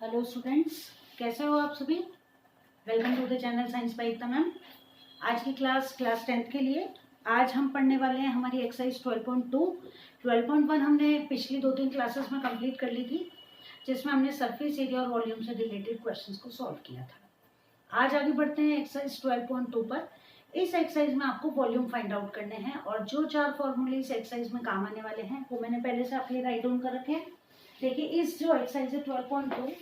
Hello students, कैसे हो आप सभी। Welcome to the channel science by Ekta ma'am. आज की क्लास 10th के लिए आज हम पढ़ने वाले हैं हमारी एक्सरसाइज 12.2। 12.1 हमने पिछली 2-3 क्लासेस में कंप्लीट कर ली थी, जिसमें हमने सरफेस एरिया और वॉल्यूम से रिलेटेड क्वेश्चंस को सॉल्व किया था। आज आगे बढ़ते हैं एक्सरसाइज 12.2 पर। इस एक्सरसाइज में आपको वॉल्यूम फाइंड आउट करने हैं और जो 4 फॉर्मूले इस एक्सरसाइज में काम आने वाले हैं वो मैंने पहले से आपके लिए राइट डाउन कर रखे हैं। देखिए, इस जो एक्सरसाइज है 12.2,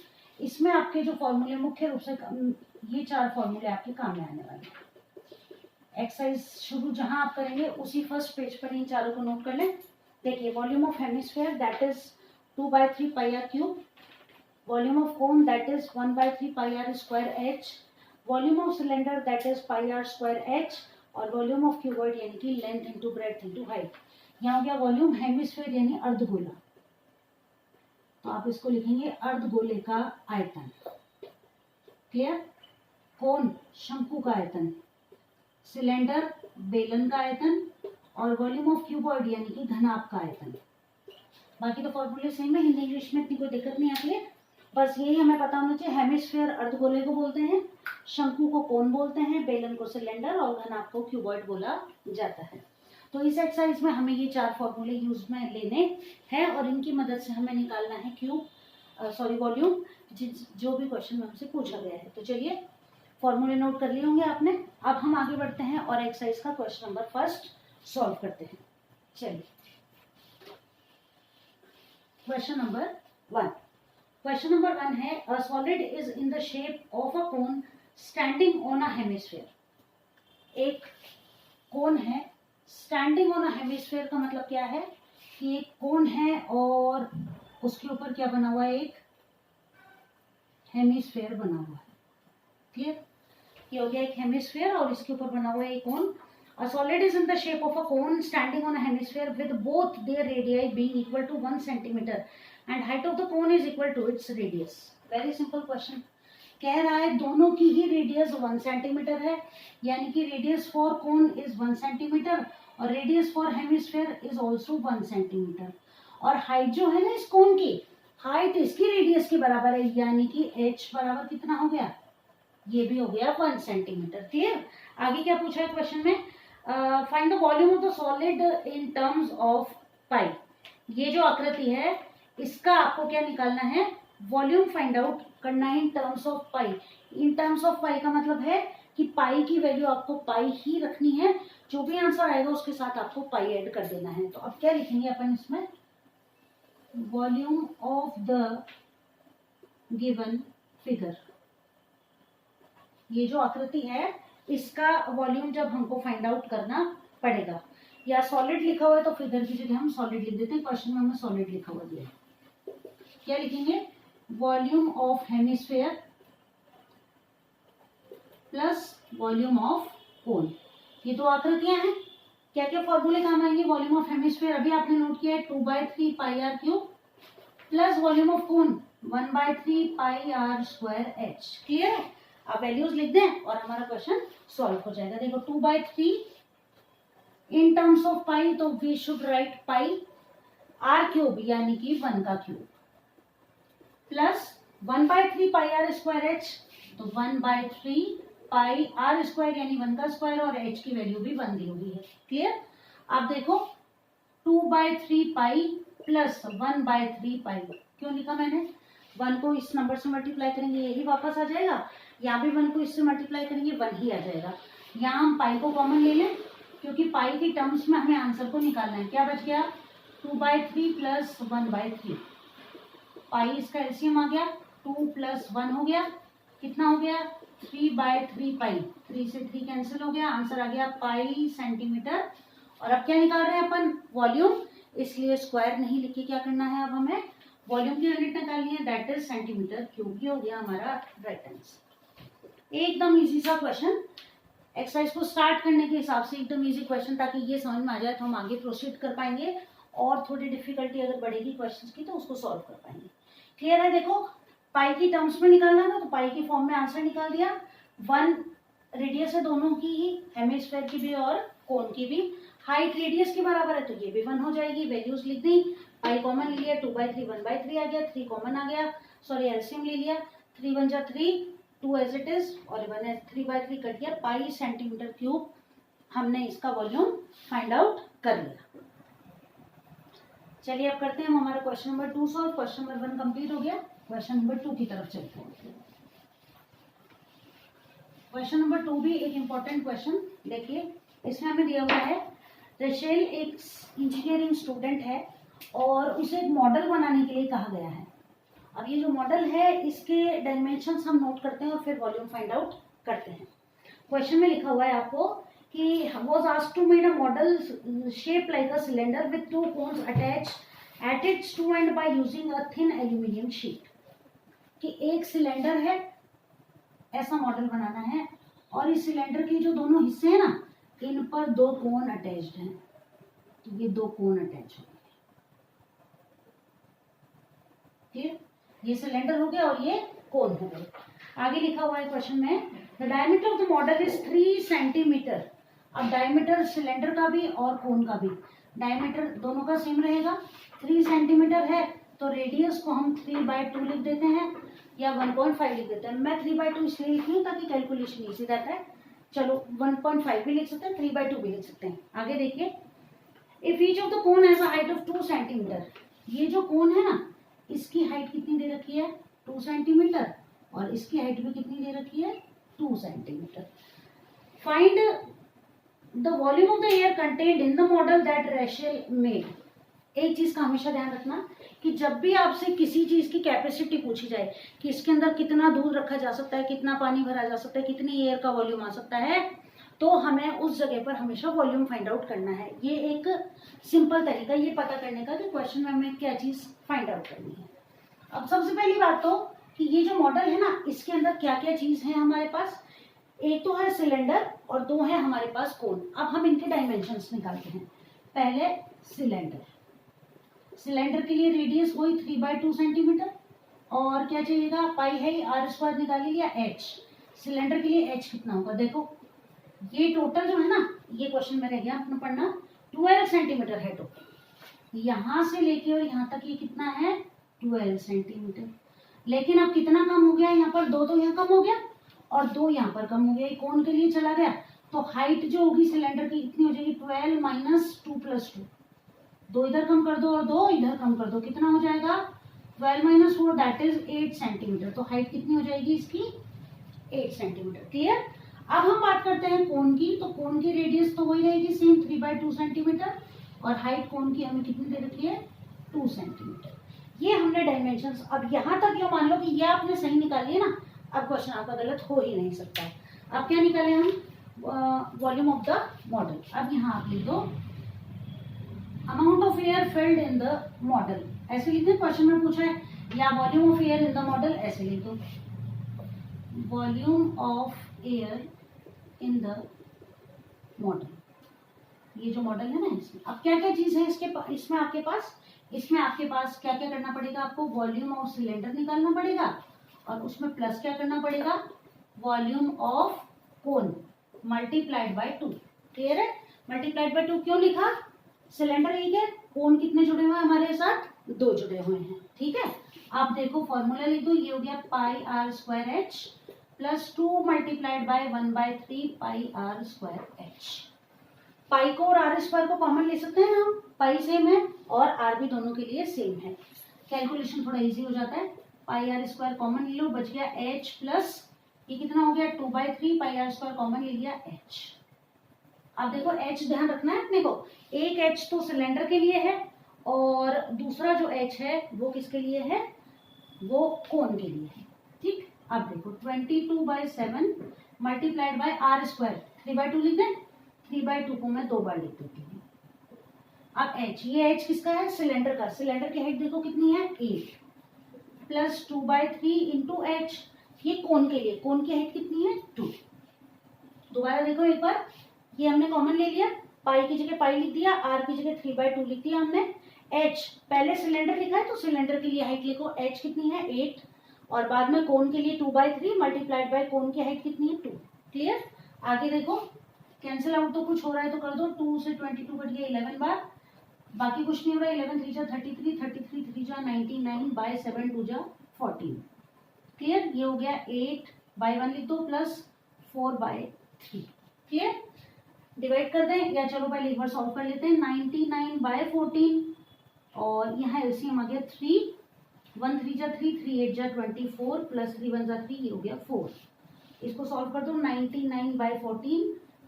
इसमें आपके जो फॉर्मूले मुख्य रूप से ये 4 फॉर्मूले आपके काम में आने वाले हैं। एक्सरसाइज शुरू जहां आप करेंगे उसी फर्स्ट पेज पर इन चारों को नोट कर लें। देखिए, volume of hemisphere that is 2/3 pi r cube, volume of cone that is 1/3 pi r square h, volume of cylinder that is pi r square h, और वॉल्यूम ऑफ क्यूबॉइड यानी कि length into breadth into height. यहाँ हो गया volume hemisphere यानी अर्धगोला, तो आप इसको लिखेंगे अर्धगोले का आयतन। क्लियर। कोन शंकु का आयतन, सिलेंडर बेलन का आयतन, और वॉल्यूम ऑफ क्यूबॉइड यानी कि घनाभ का आयतन। बाकी तो फॉर्मूले सेम है, हिंदी इंग्लिश में इतनी कोई दिक्कत नहीं आती है, बस यही हमें पता होना चाहिए। हेमिस्फीयर अर्धगोले को बोलते हैं, शंकु को कोन बोलते हैं, बेलन को सिलेंडर और घनाभ को क्यूबॉइड बोला जाता है। तो इस एक्सरसाइज में हमें ये 4 फॉर्मूले यूज में लेने हैं और इनकी मदद से हमें निकालना है वॉल्यूम, जो भी क्वेश्चन में हमसे पूछा गया है। तो चलिए, फॉर्मूले नोट कर लिए होंगे आपने। अब हम आगे बढ़ते हैं और एक्सरसाइज का क्वेश्चन नंबर फर्स्ट सॉल्व करते हैं। चलिए, क्वेश्चन नंबर 1। क्वेश्चन नंबर 1 है, a solid is in the shape of a cone standing on a hemisphere. एक कोन है स्टैंडिंग ऑन अ हेमिस्फीयर का मतलब क्या है कि एक कोन है और उसके ऊपर क्या बना हुआ है, एक हेमिस्फीयर बना हुआ है। क्लियर। ये हो गया एक हेमिस्फीयर और इसके ऊपर बना हुआ है एक कोन। A solid is in the shape of a cone standing on a hemisphere with both their radii being equal to 1 centimeter and height of the cone is equal to its radius. Very simple question. कह रहा है दोनों की ही radius 1 centimetre है, यानी कि radius for cone is 1 centimetre और radius for hemisphere is also 1 centimetre. और हाइट जो है ना इस कोन की, हाइट इसकी रेडियस के बराबर है, यानी कि h बराबर कितना हो गया, ये भी हो गया 1 सेंटीमीटर। क्लियर। आगे क्या पूछा है क्वेश्चन में, find the volume of the solid in terms of pi. ये जो आकृति है इसका आपको क्या निकालना है, वॉल्यूम फाइंड आउट करना है in terms of pi. In terms of pi का मतलब है कि पाई की वैल्यू आपको पाई ही रखनी है, जो भी आंसर आएगा उसके साथ आपको पाई ऐड कर देना है। तो अब क्या लिखेंगे अपन इसमें, volume of the given figure. ये जो आकृति है इसका वॉल्यूम जब हमको फाइंड आउट करना पड़ेगा, या सॉलिड लिखा हुआ है तो फिगर की जगह हम सॉलिड लिख देते हैं। क्वेश्चन में हमें सॉलिड लिखा हुआ दिया है, क्या लिखेंगे, volume of hemisphere plus volume of कोन। ये दो आकृतियां हैं, क्या क्या फॉर्मूले काम आएंगे। वॉल्यूम ऑफ हेमिस्फीयर अभी आपने नोट किया है 2/3 pi r cube plus volume of cone 1/3 pi r square h. Clear है। आप वैल्यूज लिख दें और हमारा क्वेश्चन सॉल्व हो जाएगा। देखो 2/3 इन टर्म्स ऑफ पाई, तो we should write pi r cube यानी कि 1 का cube plus 1/3 pi r square h, तो 1/3 पाई आर स्क्वायर यानी 1 का स्क्वायर, और एच की वैल्यू भी 1 दी हुई है। क्लियर। आप देखो 2/3 पाई प्लस 1/3 पाई, क्यों लिखा मैंने, 1 को इस नंबर से मल्टीप्लाई करेंगे यही वापस आ जाएगा, यहाँ भी 1 को इससे मल्टीप्लाई करेंगे 1 ही आ जाएगा। यहाँ हम पाई को कॉमन ले लें, क्योंकि पाई की टर्म्स में हमें आंसर को निकालना है। क्या बच गया, 2/3 प्लस 1/3, पाई इसका एलसीएम आ गया, 2 प्लस 1 हो गया, कितना हो गया 3/3 पाई, 3 से 3 कैंसिल हो गया, आंसर आ गया पाई सेंटीमीटर। और अब क्या निकाल रहे हैं अपन, वॉल्यूम, इसलिए स्क्वायर नहीं लिख के क्या करना है, अब हमें वॉल्यूम की यूनिट निकालनी है, दैट इज सेंटीमीटर क्यूब। ये हो गया हमारा राइट आंसर। एकदम इजी सा क्वेश्चन, एक्सरसाइज को स्टार्ट करने के हिसाब से एकदम इजी क्वेश्चन, ताकि ये समझ में आ जाए तो हम आगे प्रोसीड कर पाएंगे, और थोड़ी डिफिकल्टी अगर बढ़ेगी क्वेश्चन की तो उसको सॉल्व कर पाएंगे। क्लियर है। देखो पाई की टर्म्स में निकालना था तो पाई की फॉर्म में आंसर निकाल दिया। 1 रेडियस है दोनों की ही, हेमिस्फीयर की भी और कोन की भी। हाइट रेडियस के बराबर है तो ये भी 1 हो जाएगी। वैल्यूज लिख दी, पाई कॉमन लिया, 2/3 1/3 आ गया, 3 कॉमन आ गया, सॉरी एलसीएम ले लिया, 3 × 3, 2 एज इट इज, और 1 है 3/3 कट गया, पाई सेंटीमीटर क्यूब। हमने इसका वॉल्यूम फाइंड आउट कर लिया। चलिए अब करते हैं हम हमारा question number 2 solve. Question number 1 complete हो गया, क्वेश्चन नंबर 2 की तरफ चलते हैं। क्वेश्चन नंबर 2 भी एक इम्पॉर्टेंट क्वेश्चन। देखिए इसमें हमें दिया हुआ है रेशेल एक इंजीनियरिंग स्टूडेंट है और उसे एक मॉडल बनाने के लिए कहा गया है। अब ये जो मॉडल है इसके डायमेंशंस हम नोट करते हैं और फिर वॉल्यूम फाइंड आउट करते हैं। क्वेश्चन में लिखा हुआ है आपको कि was asked to make a model shaped like a cylinder with 2 cones attached at its two end by using a thin aluminum sheet। कि एक सिलेंडर है, ऐसा मॉडल बनाना है और इस सिलेंडर के जो दोनों हिस्से हैं ना, इन पर 2 कोन अटैच्ड हैं। तो ये 2 कोन अटैच हो गए, ठीक, ये सिलेंडर हो गया और ये कोन हो गए। आगे लिखा हुआ है क्वेश्चन में the diameter of the model is 3 centimetre. अब डायमीटर सिलेंडर का भी और कोन का भी डायमीटर दोनों का सेम रहेगा। 3 सेंटीमीटर है तो रेडियस को हम 3/2 लिख देते हैं या 1.5 लिख देते हैं। मैं 3/2 इसलिए लिख रही हूँ ताकि कैलकुलेशन ईजी रहता है। चलो 1.5 भी लिख सकते हैं, 3/2 भी लिख सकते हैं। आगे देखिए if each of the cone has a height of 2 centimetre. ये जो कोन है ना, इसकी हाइट कितनी दे रखी है 2 सेंटीमीटर और इसकी हाइट भी कितनी दे रखी है 2 centimetre. Find the volume of the air contained in the model that Rachel made. एक चीज का हमेशा ध्यान रखना कि जब भी आपसे किसी चीज की कैपेसिटी पूछी जाए कि इसके अंदर कितना दूध रखा जा सकता है, कितना पानी भरा जा सकता है, कितनी एयर का वॉल्यूम आ सकता है, तो हमें उस जगह पर हमेशा वॉल्यूम फाइंड आउट करना है। ये एक सिंपल तरीका ये पता करने का कि क्वेश्चन में हमें क्या चीज फाइंड आउट करनी है। अब सबसे पहली बात तो कि ये जो मॉडल है ना, इसके अंदर क्या क्या चीज है हमारे पास। एक तो है सिलेंडर और 2 है हमारे पास कोन। अब हम इनके डायमेंशंस निकालते हैं। पहले सिलेंडर, सिलेंडर के लिए रेडियस वही 3/2 सेंटीमीटर और क्या चाहिएगा पाई है r² निकाल लिया h। सिलेंडर के लिए h कितना होगा देखो, ये टोटल जो है ना, ये क्वेश्चन में रह गया अपना पढ़ना, 12 सेंटीमीटर है टोटल। यहाँ से लेके और यहाँ तक ये कितना है 12 सेंटीमीटर। लेकिन अब कितना कम हो गया, यहाँ पर 2 तो यहाँ कम हो गया और 2 यहाँ पर कम हो गया, ये कोन के लिए चला गया। तो हाइट जो होगी सिलेंडर की कितनी हो जाएगी 12 - 2 + 2। 2 इधर कम कर दो और 2 इधर कम कर दो, कितना हो जाएगा 12 - 4 दैट इज 8 सेंटीमीटर। तो हाइट कितनी हो जाएगी इसकी 8 सेंटीमीटर। क्लियर। अब हम बात करते हैं कोन की। तो कोन की रेडियस तो वही रहेगी सेम 3/2 सेंटीमीटर और हाइट कोन की हमें कितनी दे रखी है 2 सेंटीमीटर। ये हमने डायमेंशंस। अब यहाँ तक ये मान लो कि ये आपने सही निकाली है ना, अब क्वेश्चन आपका गलत हो ही नहीं सकता है। अब क्या निकाले हम वॉल्यूम ऑफ द मॉडल। अब यहाँ आप लिख दो amount of air filled in the model, ऐसे लिख दो। क्वेश्चन में पूछा है या volume of air in the model, ऐसे लिख दो volume of air in the model. ये जो मॉडल है ना इसमें अब क्या क्या चीज है इसमें आपके पास, इसमें आपके पास क्या क्या करना पड़ेगा, आपको वॉल्यूम ऑफ सिलेंडर निकालना पड़ेगा और उसमें प्लस क्या करना पड़ेगा volume of cone multiplied by 2। Clear है। मल्टीप्लाइड बाय 2 क्यों लिखा, सिलेंडर एक है, कोन कितने जुड़े हुए हैं हमारे साथ 2 जुड़े हुए हैं। ठीक है। आप देखो फॉर्मूला लिख दो, ये हो गया पाई r² h + 2 × 1/3 पाई r² h। पाई को और r² को कॉमन ले सकते हैं हम, पाई सेम है और r भी दोनों के लिए सेम है, कैलकुलेशन थोड़ा इजी हो जाता है। पाई r² कॉमन ले लो, बच गया h प्लस ये कितना हो गया 2/3 पाई r² कॉमन ले लिया h। अब देखो h ध्यान रखना है अपने को, एक h तो सिलेंडर के लिए है और दूसरा जो h है वो किसके लिए है, वो कोन के लिए है। ठीक। अब देखो 22/7 मल्टीप्लाइड बाय r², 3/2 लिख दें, 3/2 को मैं 2 बार लिख देती हूँ। अब h, ये h किसका है सिलेंडर का, सिलेंडर की हाइट देखो कितनी है 8 + 2/3 × h। ये कोन के लिए, कोन की हाइट कितनी है 2। दोबारा देखो एक बार, ये हमने कॉमन ले लिया, पाई की जगह पाई लिख दिया, r की जगह 3/2 लिख दिया हमने। h पहले सिलेंडर लिखा है तो सिलेंडर के लिए हाइट लिखो, h कितनी है 8 और बाद में कोन के लिए 2/3 मल्टीप्लाइड बाय कोन की हाइट कितनी है 2। क्लियर। आगे देखो कैंसिल आउट तो कुछ हो रहा है तो कर दो, 2 से 22 कट गया 11 बार, बाकी कुछ नहीं हो रहा है। 11 3 जा 33, 33 3 जा 99 बाय 7 2 जा 14। क्लियर? ये हो गया 8/1 लिख दो प्लस 4/3। क्लियर? डिवाइड कर दें या चलो पहले एक बार सॉल्व कर लेते हैं। 99/14 और यहाँ एलसीएम आ गया 3, 1 3 जा 3, 3 8 जा 24 प्लस 3 1 जा 3, ये हो गया 4। इसको सॉल्व कर दो। 99/14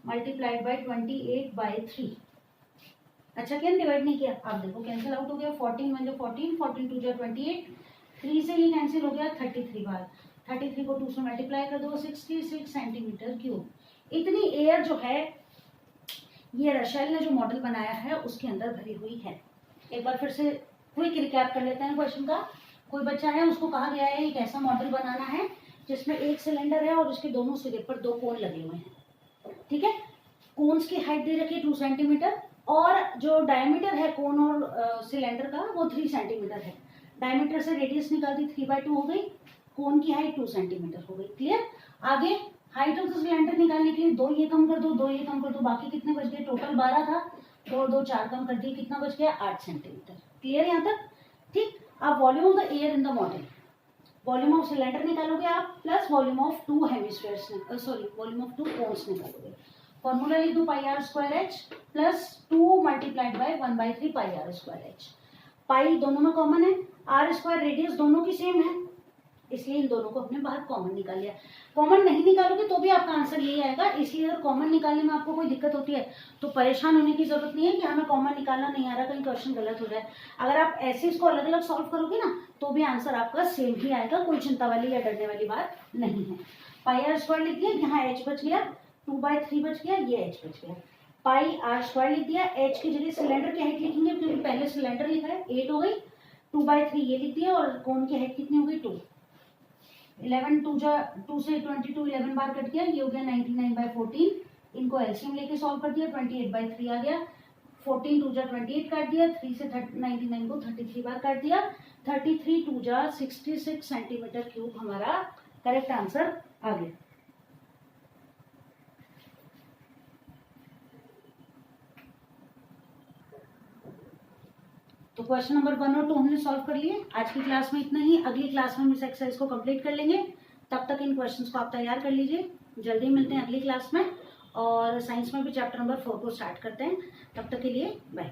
मल्टीप्लाइड बाई 28/3। अच्छा क्या डिवाइड नहीं किया? आप देखो कैंसिल आउट हो गया। 14 1 जा 14, 14 2 जा 28, 3 से ये कैंसिल हो गया 33 बार। 33 को 2 से मल्टीप्लाई कर दो, 66 सेंटीमीटर क्यूब। इतनी एयर जो है ये रशेल ने जो मॉडल बनाया है उसके अंदर भरी हुई है। एक बार फिर से क्विक रिकैप कर लेते हैं क्वेश्चन का। कोई बच्चा है, उसको कहा गया है एक ऐसा मॉडल बनाना है जिसमें एक सिलेंडर है और उसके दोनों सिरे पर 2 कोन लगे हुए हैं। ठीक है? कोन्स की हाइट दे रखी है 2 सेंटीमीटर और जो डायमीटर है कोन और सिलेंडर का वो 3 सेंटीमीटर है। डायमीटर से रेडियस निकाल दी, 3/2 हो गई। कोन की हाइट 2 सेंटीमीटर हो गई। क्लियर? आगे हाइट ऑफ द सिलेंडर निकालने के लिए 2 ये कम कर दो, 2 ये कम कर दो, बाकी कितने बच गए? टोटल 12 था, 2 और 2 4 कम कर दिए, कितना बच गया? 8 सेंटीमीटर। क्लियर यहाँ तक? ठीक। अब volume of the air in the model, volume of cylinder निकालोगे आप plus volume of 2 hemispheres, sorry volume of 2 cones निकालोगे। फॉर्मूला लिख दो πr² plus 2 multiplied by 1/3 πr²। पाई दोनों में कॉमन है, r² रेडियस दोनों की सेम है, इसलिए इन दोनों को हमने बाहर कॉमन निकाल लिया। कॉमन नहीं निकालोगे तो भी आपका आंसर यही आएगा, इसलिए अगर कॉमन निकालने में आपको कोई दिक्कत होती है तो परेशान होने की जरूरत नहीं है कि हमें कॉमन निकालना नहीं आ रहा, कहीं क्वेश्चन गलत हो जाए। अगर आप ऐसे इसको अलग अलग सॉल्व करोगे ना तो भी आंसर आपका सेम ही आएगा, कोई चिंता वाली या डरने वाली बात नहीं है। πr² लिख दिया, यहाँ h बच गया, 2/3 बच गया, ये h बच गया। πr² लिख दिया, h की जगह सिलेंडर की हाइट लिखेंगे क्योंकि पहले सिलेंडर लिखा है, 8 हो गई। 2/3 ये लिख दिया और कोन की हाइट कितनी हो गई? 2। 11 2 से 22 11 बार कट गया, ये हो गया 99/14। इनको एलसीएम लेके सॉल्व कर दिया, 28/3 आ गया। 14 2 जा 28 काट दिया, 3 से 99 को 33 बार काट दिया। 33 2 जा 66 सेंटीमीटर क्यूब हमारा करेक्ट आंसर आ गया। तो क्वेश्चन नंबर 1 और 2 हमने सॉल्व कर लिए। आज की क्लास में इतना ही, अगली क्लास में हम इस एक्सरसाइज को कंप्लीट कर लेंगे। तब तक इन क्वेश्चंस को आप तैयार कर लीजिए। जल्दी मिलते हैं अगली क्लास में और साइंस में भी चैप्टर नंबर 4 को स्टार्ट करते हैं। तब तक के लिए बाय।